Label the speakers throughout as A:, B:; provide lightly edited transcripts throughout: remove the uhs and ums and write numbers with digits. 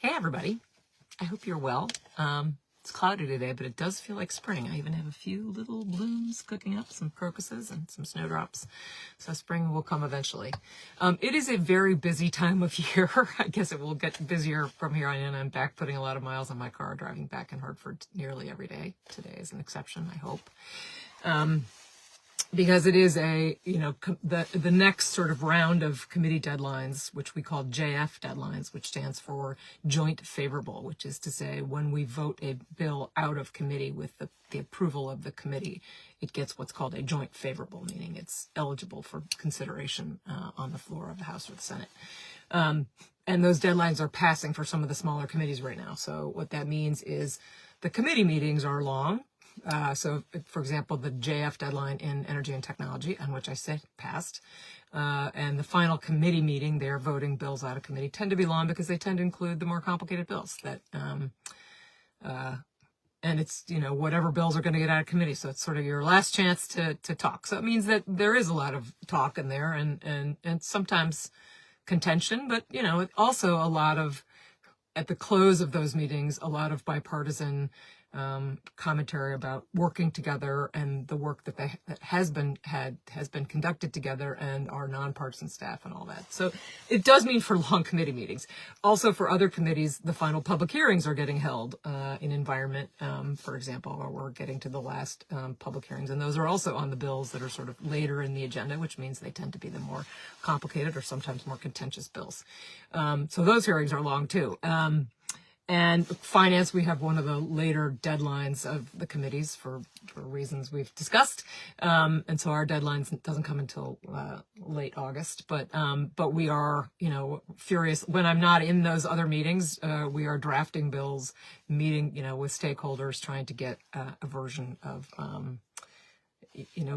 A: Hey everybody, I hope you're well. It's cloudy today, but it does feel like spring. I even have a few little blooms cooking up, some crocuses and some snowdrops. So spring will come eventually. It is a very busy time of year. I guess it will get busier from here on in. I'm back putting a lot of miles on my car, driving back in Hartford nearly every day. Today is an exception, I hope. Because it is the next sort of round of committee deadlines, which we call JF deadlines, which stands for joint favorable, which is to say when we vote a bill out of committee with the approval of the committee, it gets what's called a joint favorable, meaning it's eligible for consideration on the floor of the House or the Senate. And those deadlines are passing for some of the smaller committees right now. So what that means is the committee meetings are long. So, for example, the JF deadline in Energy and Technology, on which I said passed, and the final committee meeting, they're voting bills out of committee, tend to be long because they tend to include the more complicated bills that, and it's, whatever bills are going to get out of committee. So it's sort of your last chance to talk. So it means that there is a lot of talk in there and sometimes contention, but, also a lot of, at the close of those meetings, a lot of bipartisan commentary about working together and the work that has been conducted together and our nonpartisan staff and all that. So it does mean for long committee meetings. Also for other committees, the final public hearings are getting held in environment, for example, where we're getting to the last public hearings. And those are also on the bills that are sort of later in the agenda, which means they tend to be the more complicated or sometimes more contentious bills. So those hearings are long too. And finance, we have one of the later deadlines of the committees for reasons we've discussed. And so our deadline doesn't come until late August. But we are, furious. When I'm not in those other meetings, we are drafting bills, meeting, with stakeholders, trying to get a version of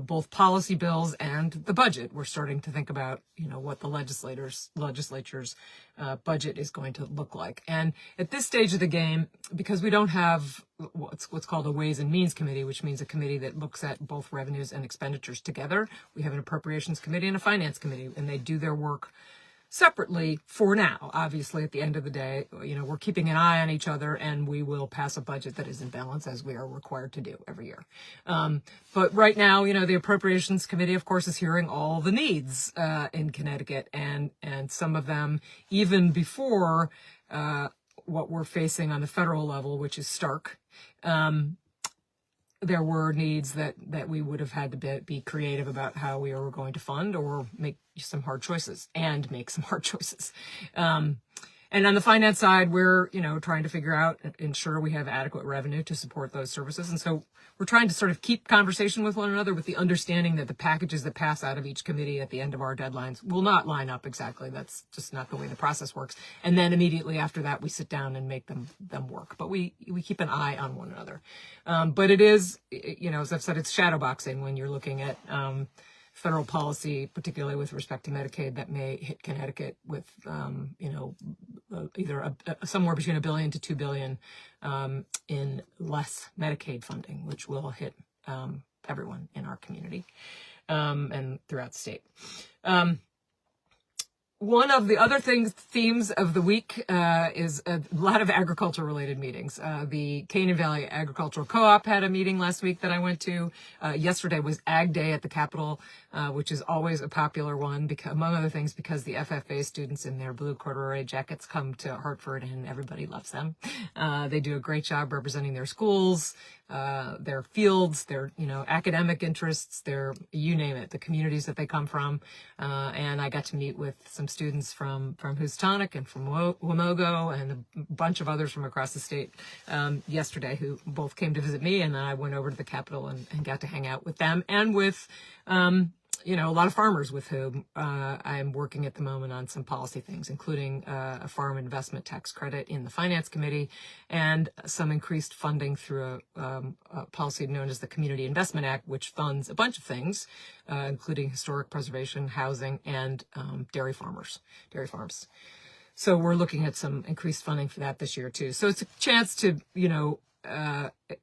A: both policy bills and the budget. We're starting to think about, what the legislature's budget is going to look like. And at this stage of the game, because we don't have what's called a Ways and Means Committee, which means a committee that looks at both revenues and expenditures together, we have an Appropriations Committee and a Finance Committee, and they do their work separately for now. Obviously, at the end of the day, we're keeping an eye on each other, and we will pass a budget that is in balance, as we are required to do every year. But right now, the Appropriations Committee, of course, is hearing all the needs in Connecticut, and some of them even before what we're facing on the federal level, which is stark. There were needs that we would have had to be creative about how we were going to fund or make some hard choices. And on the finance side, we're, trying to figure out, ensure we have adequate revenue to support those services. And so we're trying to sort of keep conversation with one another with the understanding that the packages that pass out of each committee at the end of our deadlines will not line up exactly. That's just not the way the process works. And then immediately after that, we sit down and make them work. But we keep an eye on one another. But it is, as I've said, it's shadow boxing when you're looking at federal policy, particularly with respect to Medicaid, that may hit Connecticut with, either somewhere between $1 billion to $2 billion in less Medicaid funding, which will hit everyone in our community and throughout the state. One of the other themes of the week is a lot of agriculture-related meetings. The Canaan Valley Agricultural Co-op had a meeting last week that I went to. Yesterday was Ag Day at the Capitol, which is always a popular one, among other things, because the FFA students in their blue corduroy jackets come to Hartford and everybody loves them. They do a great job representing their schools, their fields, their, academic interests, their, you name it, the communities that they come from. And I got to meet with some students from Houstonic and from Wamogo and a bunch of others from across the state yesterday who both came to visit me, and then I went over to the Capitol and got to hang out with them and with a lot of farmers with whom I'm working at the moment on some policy things, including a farm investment tax credit in the Finance Committee and some increased funding through a policy known as the Community Investment Act, which funds a bunch of things, including historic preservation, housing, and dairy farms. So we're looking at some increased funding for that this year, too. So it's a chance to,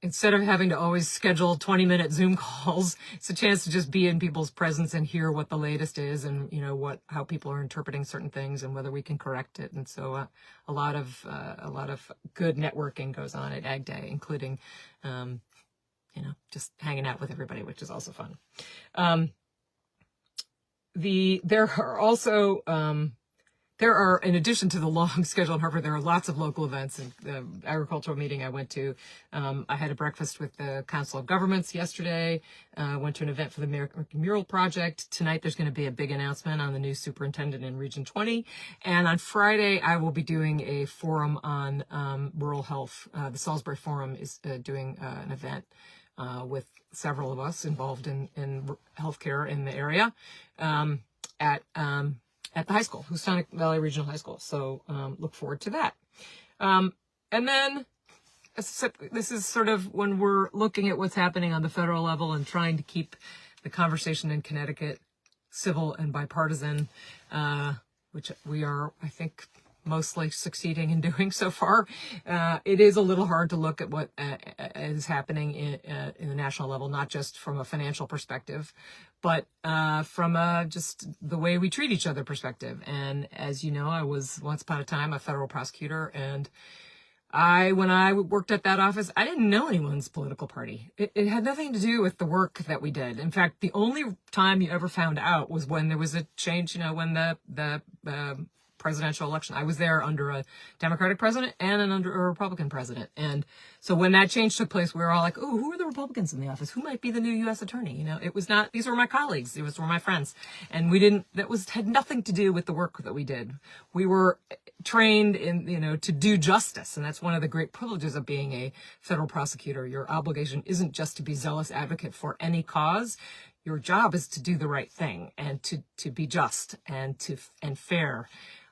A: instead of having to always schedule 20-minute Zoom calls, it's a chance to just be in people's presence and hear what the latest is, and how people are interpreting certain things and whether we can correct it. And so a lot of good networking goes on at Ag Day, including just hanging out with everybody, which is also fun. There are, in addition to the long schedule in Hartford, there are lots of local events. And the agricultural meeting I went to, I had a breakfast with the Council of Governments yesterday. Went to an event for the American Mural Project. Tonight there's going to be a big announcement on the new superintendent in Region 20. And on Friday, I will be doing a forum on rural health. The Salisbury Forum is doing an event with several of us involved in healthcare in the area at the high school, Houstonic Valley Regional High School. So look forward to that. And then this is sort of when we're looking at what's happening on the federal level and trying to keep the conversation in Connecticut civil and bipartisan, which we are, I think, mostly succeeding in doing so far. It is a little hard to look at what is happening in the national level, not just from a financial perspective, but from just the way we treat each other perspective. And as you know, I was once upon a time a federal prosecutor, and when I worked at that office, I didn't know anyone's political party. It had nothing to do with the work that we did. In fact, the only time you ever found out was when there was a change, when the presidential election. I was there under a Democratic president and under a Republican president. And so when that change took place, we were all like, oh, who are the Republicans in the office? Who might be the new U.S. attorney? It was not, these were my colleagues. These were my friends. And had nothing to do with the work that we did. We were trained in, to do justice. And that's one of the great privileges of being a federal prosecutor. Your obligation isn't just to be zealous advocate for any cause. Your job is to do the right thing and to be just and fair.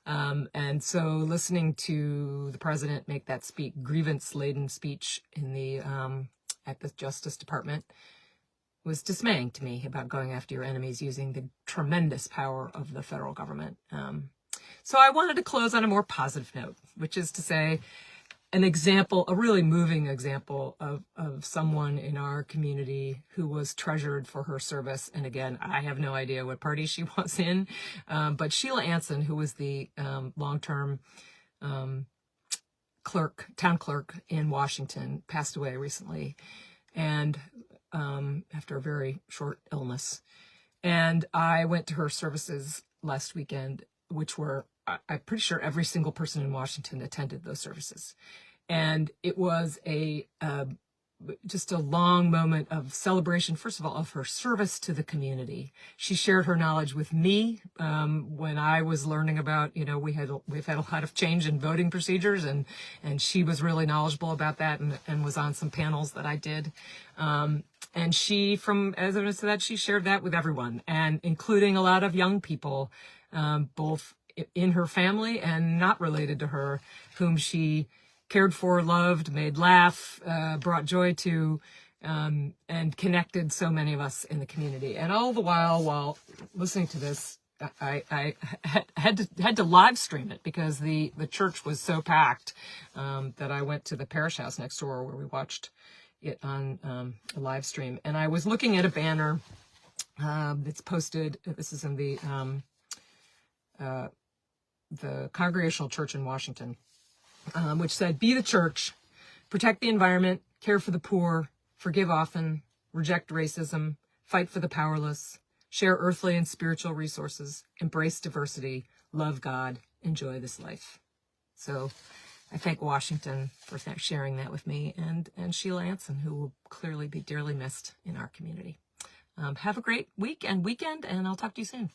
A: And so listening to the president make that grievance-laden speech at the Justice Department was dismaying to me about going after your enemies using the tremendous power of the federal government. So I wanted to close on a more positive note, which is to say an example, a really moving example of someone in our community who was treasured for her service. And again, I have no idea what party she was in, but Sheila Anson, who was the long-term town clerk in Washington, passed away recently, and after a very short illness. And I went to her services last weekend, which were, I'm pretty sure every single person in Washington attended those services. And it was just a long moment of celebration, first of all, of her service to the community. She shared her knowledge with me when I was learning about, we've had a lot of change in voting procedures, and she was really knowledgeable about that and was on some panels that I did. And she, from as evidence to that, she shared that with everyone, and including a lot of young people, both in her family and not related to her, whom she cared for, loved, made laugh, brought joy to, and connected so many of us in the community. And all the while listening to this, I had to live stream it because the church was so packed that I went to the parish house next door where we watched it on a live stream. And I was looking at a banner that's posted. This is in the Congregational Church in Washington, which said, "Be the church, protect the environment, care for the poor, forgive often, reject racism, fight for the powerless, share earthly and spiritual resources, embrace diversity, love God, enjoy this life." So I thank Washington for sharing that with me, and Sheila Anson, who will clearly be dearly missed in our community. Have a great week and weekend, and I'll talk to you soon.